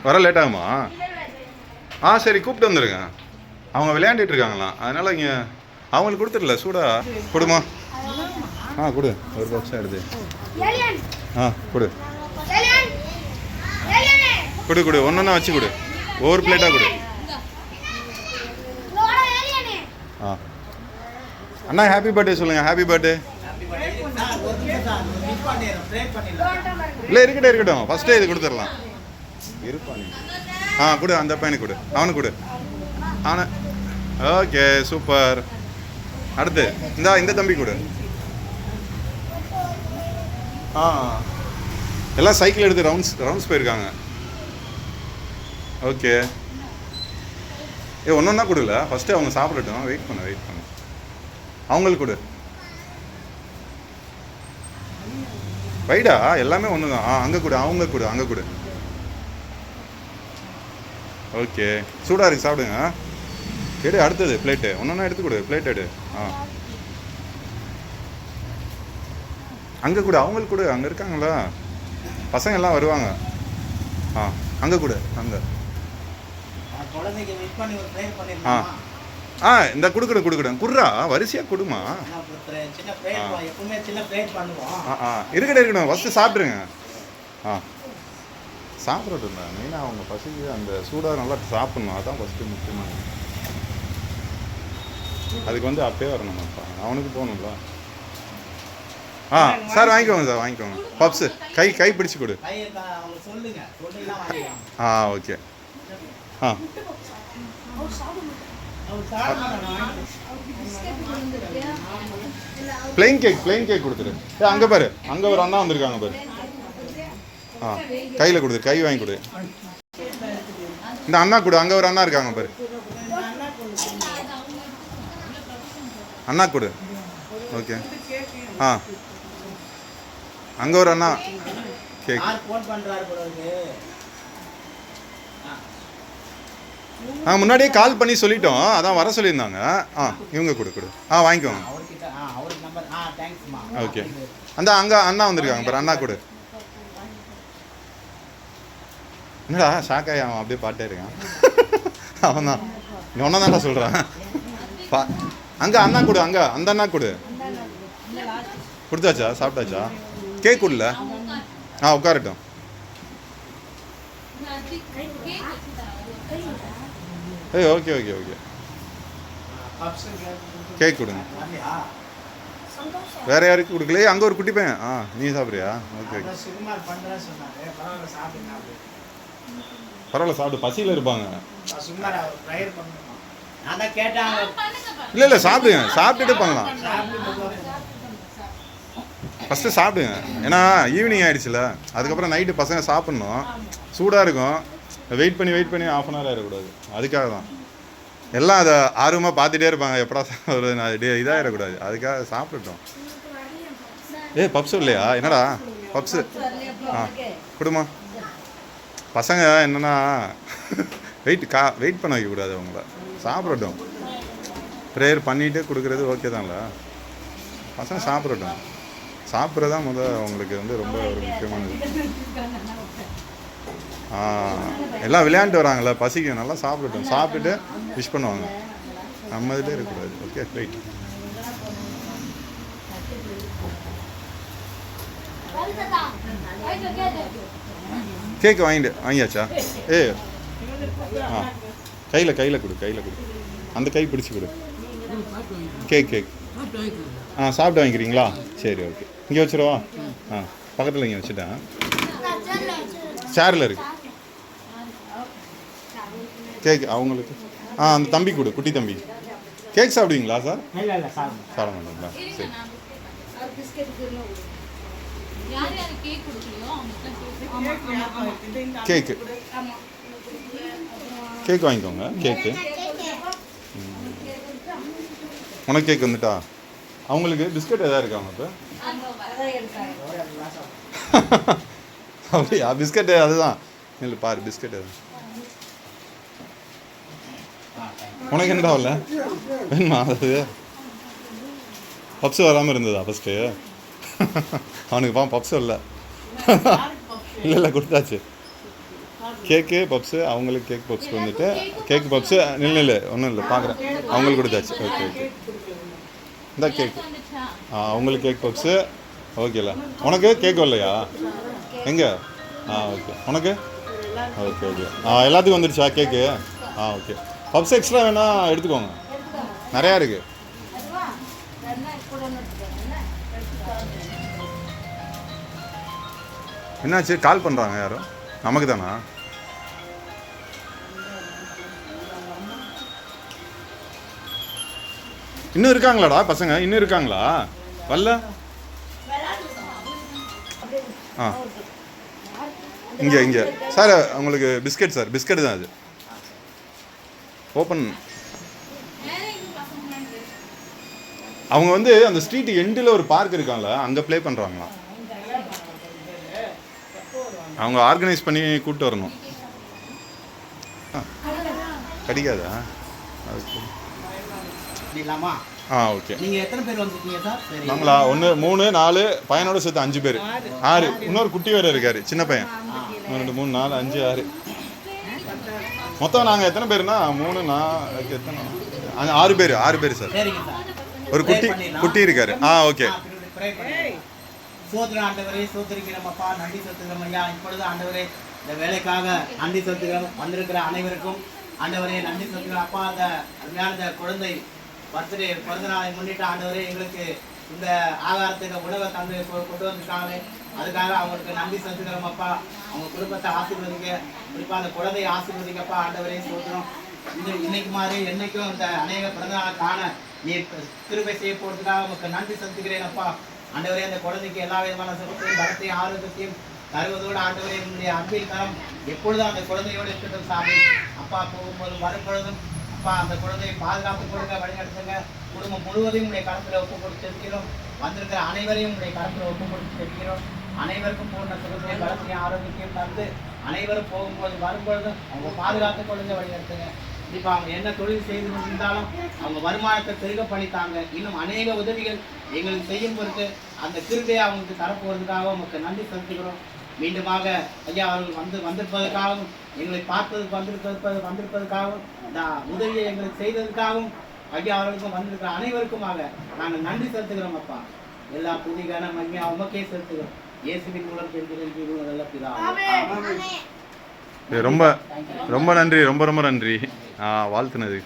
வர லேட் ஆகுமா? சரி கூப்பிட்டு வந்துடுங்க. அவங்க விளையாண்டுட்டு இருக்காங்களாம், அதனால் இங்கே அவங்களுக்கு கொடுத்துடல சூடா கொடுமா. கொடு ஒரு பாக்ஸாக எடுத்து. கொடு கொடு கொடு ஒன்றா வச்சு கொடு, ஒவ்வொரு பிளேட்டாக கொடு. அண்ணா ஹாப்பி பர்த்டே சொல்லுங்கள். Happy birthday. இல்லை இருக்கட்டும் இருக்கட்டும், ஃபஸ்ட்டே இது கொடுத்துடலாம். இருப்பானே கொடு, அந்த பையனுக்கு கொடு, அவனுக்கு கொடு. Okay super. அடுத்து இந்த தம்பி கொடு. எல்லாம் சைக்கிள் எடுத்து ரவுண்ட்ஸ் போயிருக்காங்க. ஓகே ஒன்றா கொடுல, ஃபஸ்ட்டு அவங்க சாப்பிடட்டும். வெயிட் பண்ணு அவங்களுக்கு கொடு. வைடா எல்லாமே ஒன்று தான். அங்கே கொடு, அவங்க கொடு, அங்கே கொடு. ஓகே சூடாக இருக்குது, சாப்பிடுங்க. எடு அடுத்தது பிளேட்டு ஒன்றா எடுத்து கொடு. பிளேட் எடு. அங்கே கொடு, அவங்களுக்கு கொடு. அங்கே இருக்காங்களா பசங்க எல்லாம் வருவாங்க. அங்கே கொடு, அங்கே. இந்த கொடுக்குறேன் குர்ரா, வரிசையாக கொடுமா. இருக்கட்டும் ஃபஸ்ட்டு சாப்பிட்ருங்க. சாப்பிட்றதுங்க மெயினாக அவங்க பசிக்கு அந்த சூடாக நல்லா சாப்பிட்ணும், அதுதான் ஃபஸ்ட்டு முக்கியமாக. அதுக்கு வந்து அப்பயே வரணுமாப்பா, அவனுக்கு போகணும்ல. சார் வாங்கிக்கோங்க சார், வாங்கிக்கோங்க. பப்ஸு கை பிடிச்சி கொடு. ஓகே. பிளெயின் கேக் கொடுத்துரு. அங்கே பாரு, அங்கே ஒரு அண்ணா வந்திருக்காங்க பாரு. கையில் கொடுத்துரு, கை வாங்கி கொடு. இந்த அண்ணா கொடு, அங்கே ஒரு அண்ணா இருக்காங்க பாரு. அண்ணா கொடு. ஓகே அங்கே ஒரு அண்ணா கேக். முன்னாடியே கால் பண்ணி சொல்லிட்டோம், அதான் வர சொல்லியிருந்தாங்க. இவங்க கொடு. வாங்கிக்கோங்க. ஓகே அங்கே அண்ணா வந்திருக்காங்க பாரு, அண்ணா கொடு. என்னடா ஷாக்காய் அவன் அப்படியே பாட்டே இருக்கான். அவன் தான் நீ ஒன்றா தான்டா சொல்கிறான். அங்கே அண்ணா கொடு, அங்கே அந்த அண்ணா கொடு. கொடுத்தாச்சா, சாப்பிட்டாச்சா? கேக் கொடுல. உட்காரட்டும். ஓகே கேக் கொடுங்க. வேற யாருக்கு கொடுக்கலையே? அங்கே ஒரு குட்டி பையன். நீ சாப்பிட்றியா? ஓகே பரவாயில்ல, சாப்பிடு. பசியில் இருப்பாங்க. இல்லை சாப்பிடுங்க, சாப்பிட்டுட்டு பண்ணலாம். ஃபஸ்ட்டு சாப்பிடுங்க, ஏன்னா ஈவினிங் ஆகிடுச்சுல, அதுக்கப்புறம் நைட்டு பசங்க சாப்பிட்ணும், சூடாக இருக்கும். வெயிட் பண்ணி ½ hour ஆகிடக்கூடாது. அதுக்காக தான் எல்லாம் அதை ஆர்வமாக பார்த்துட்டே இருப்பாங்க, எப்படா ஒரு இதாகிடக்கூடாது. அதுக்காக சாப்பிட்டுட்டோம். பப்ஸு இல்லையா? என்னடா பப்ஸு? கொடுமா. பசங்க என்னென்னா வெயிட் பண்ண வைக்கக்கூடாது, அவங்கள சாப்பிடட்டும். ப்ரேயர் பண்ணிவிட்டு கொடுக்குறது ஓகே தான்ல. பசங்க சாப்பிடட்டும். சாப்பிட்றது தான் அவங்களுக்கு வந்து ரொம்ப ஒரு முக்கியமானது. எல்லாம் விளையாண்டு வராங்களே, பசிக்கும், நல்லா சாப்பிடட்டும். சாப்பிட்டுட்டு விஷ் பண்ணுவாங்க, நம்ம இதில் இருக்கக்கூடாது. Okay right. கேக்கு வாங்கியாச்சா? கையில் கொடு. அந்த கை பிடிச்சி கொடு. கேக் சாப்பிட்டு வாங்கிக்கிறீங்களா? சரி ஓகே. இங்கே வச்சுருவா. பக்கத்தில் இங்கே வச்சுட்டேன், சேரில் இருக்கு கேக். அவங்களுக்கு அந்த தம்பி கொடு, குட்டி தம்பி. கேக் சாப்பிடுவீங்களா சார்? சாப்பிட மாட்டீங்களா? சரி. கேக் வாங்கிக்கோங்க. கேக்கு உனக்கு கேக் வந்துட்டா? அவங்களுக்கு பிஸ்கட் எதாவது இருக்காங்க இப்போ? அப்படியா? பிஸ்கட்டு அதுதான் இல்லை பாரு, பிஸ்கட் அது. உனக்கு என்னடா இல்லை வேணுமா? அது பப்ஸு வராமல் இருந்ததா ஃபஸ்ட்டு? அவனுக்கு பப்ஸு இல்லை. இல்லை கொடுத்தாச்சு. கேக்கு பப்ஸு அவங்களுக்கு கேக் பப்ஸ் வந்துட்டு கேக்கு பப்ஸு இல்லை ஒன்றும் இல்லை பார்க்குறேன் அவங்களுக்கு கொடுத்தாச்சு. ஓகே ஓகே இந்த கேக்கு அவங்களுக்கு கேக் பப்ஸு ஓகேல. உனக்கு கேக் வரலையா எங்கே? ஓகே உனக்கு ஓகே ஓகே எல்லாத்துக்கும் வந்துடுச்சா கேக்கு? ஓகே பப்ஸ் எக்ஸ்ட்ரா வேணால் எடுத்துக்கோங்க, நிறையா இருக்குது. என்னாச்சு கால் பண்ணுறாங்க யாரும்? நமக்கு தானா? இன்னும் இருக்காங்களாடா பசங்க? இன்னும் இருக்காங்களா? வரல. இங்கே சார் உங்களுக்கு பிஸ்கட் சார், பிஸ்கட் தான் அது. ஓப்பன். அவங்க வந்து அந்த ஸ்ட்ரீட் எண்டில் ஒரு பார்க் இருக்காங்களா, அங்கே ப்ளே பண்ணுறாங்களாம். அவங்க ஆர்கனைஸ் பண்ணி கூப்பிட்டு வரணும். கிடைக்காதா? ஓகே. நீங்கள் எத்தனை பேர் வந்துருக்கீங்க சார்? நாங்களா 1 3 4 பையனோட சேர்த்து 5 பேர். 6 இன்னொரு குட்டி வேறு இருக்கார், சின்ன பையன். 1 2 3 4 5 6 மொத்தம். நாங்கள் எத்தனை பேர்னா 3 4 எத்தனை 6 பேர் சார். ஒரு குட்டி இருக்காரு. ஓகே. சோதர ஆண்டவரே சோதரிக்கிறோம் அப்பா, நன்றி செலுத்துகிறோம் ஐயா. இப்பொழுது ஆண்டவரே இந்த வேலைக்காக நன்றி செலுத்துகிறோம். வந்திருக்கிற அனைவருக்கும் ஆண்டவரே நன்றி செலுத்துகிறோம் அப்பா. அந்த அருமையான குழந்தை பர்த்டே பிறந்த நாளை முன்னிட்டு ஆண்டவரே எங்களுக்கு இந்த ஆகாரத்துக்கு உணவை தந்து கொண்டு வந்திருக்காங்க. அதுக்காக அவங்களுக்கு நன்றி செலுத்துகிறோம் அப்பா. அவங்க குடும்பத்தை ஆசீர்வதிக்க, குறிப்பாக அந்த குழந்தையை ஆசீர்வதிக்கப்பா ஆண்டவரே சோதரம். இன்னைக்கு மாதிரி என்னைக்கும் இந்த அநேக பிறந்த நாளை காண நீ கிருபை செய்ய போறதுக்காக உங்களுக்கு நன்றி செலுத்துகிறேன் அப்பா. ஆண்டவரே அந்த குழந்தைக்கு எல்லா விதமான சுகத்தையும் பலத்தையும் ஆரோக்கியத்தையும் தருவதோடு ஆண்டவரே என்னுடைய அன்பின் தரம் எப்பொழுதும் அந்த குழந்தையோடு இருக்கட்டும் சாமி. அப்பா போகும்போதும் வரும்பொழுதும் அப்பா அந்த குழந்தையை பாதுகாப்பு கொடுங்க, வழிநடத்துங்க. குடும்பம் முழுவதையும் உடைய கருத்தில் ஒப்பு கொடுத்து செலுக்கிறோம். வந்திருக்கிற அனைவரையும் உடைய கருத்தில் ஒப்பு கொடுத்து செலுக்கிறோம். அனைவருக்கும் பூர்ண சுகத்தையும் பலத்தையும் ஆரோக்கியத்தையும் தந்து அனைவரும் போகும்போது வரும்பொழுதும் அவங்க பாதுகாத்துக் கொள்ளுங்க, வழிநடத்துங்க. இப்போ அவங்க என்ன தொழில் செய்து இருந்தாலும் அவங்க வருமானத்தை பெருக பண்ணித்தாங்க. இன்னும் அநேக உதவிகள் எங்களுக்கு செய்யும் பொறுத்து அந்த கிருபையை அவங்களுக்கு தரப்போவதற்காக உங்களுக்கு நன்றி செலுத்துகிறோம். மீண்டுமாக ஐயா அவர்கள் வந்திருப்பதற்காகவும் எங்களை பார்ப்பதற்கு வந்திருப்பதற்காகவும் இந்த உதவியை எங்களுக்கு செய்ததற்காகவும் ஐயா அவர்களுக்கும் வந்திருக்கிற அனைவருக்குமாக நாங்கள் நன்றி செலுத்துகிறோம் அப்பா. எல்லா புதிகான மகிமையா உமக்கே செலுத்துகிறோம். இயேசுவின் மூலம் தெரிஞ்சிருக்கீங்க நல்ல பிதா. ரொம்ப ரொம்ப நன்றி, ரொம்ப ரொம்ப நன்றி வாழ்த்துனது.